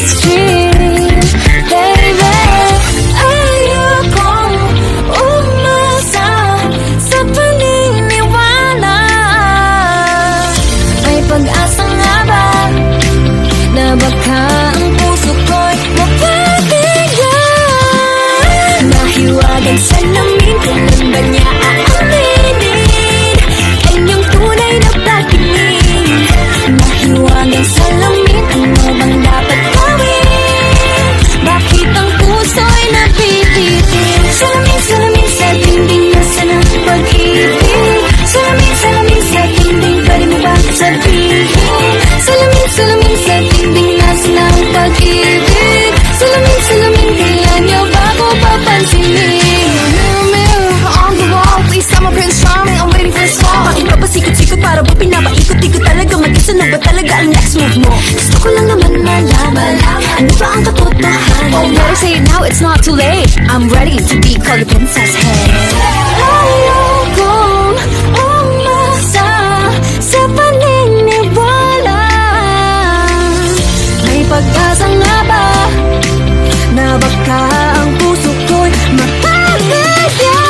stream, baby. Ayokong umasa sa paniniwala. May pag-asa nga ba na baka ang puso ko'y mapabigyan? Mahiwagang salamin, kailan ba niya aaminin ang iyong tunay na pagtingin? Mahiwagang salamin, ano bang dapat gawin? Bakit ang puso'y napipitin? Salamin, salamin sa dingding, nasa ng pag-ibig. Salamin, salamin sa dingding, pwede mo ba sabihin? Salamin, salamin sa dingding, nasa ng pag-ibig. Salamin, salamin, kailan niyo ba ko papansinin? Mirror, mirror on the wall, please tell my Prince Charming, I'm waiting for a song. Bakit ba pasikot-sikot, para ba pinapaikot-ikot talaga? Mag-isa na ba talaga ang next move mo? Gusto ko lang naman malaman, ano ba ang katotohanan? Oh, better say it now, it's not too late. I'm ready to be called a princess, hey. Ayokong umasa sa paniniwala. May pag-asa nga ba na baka ang puso ko'y mapabigyan?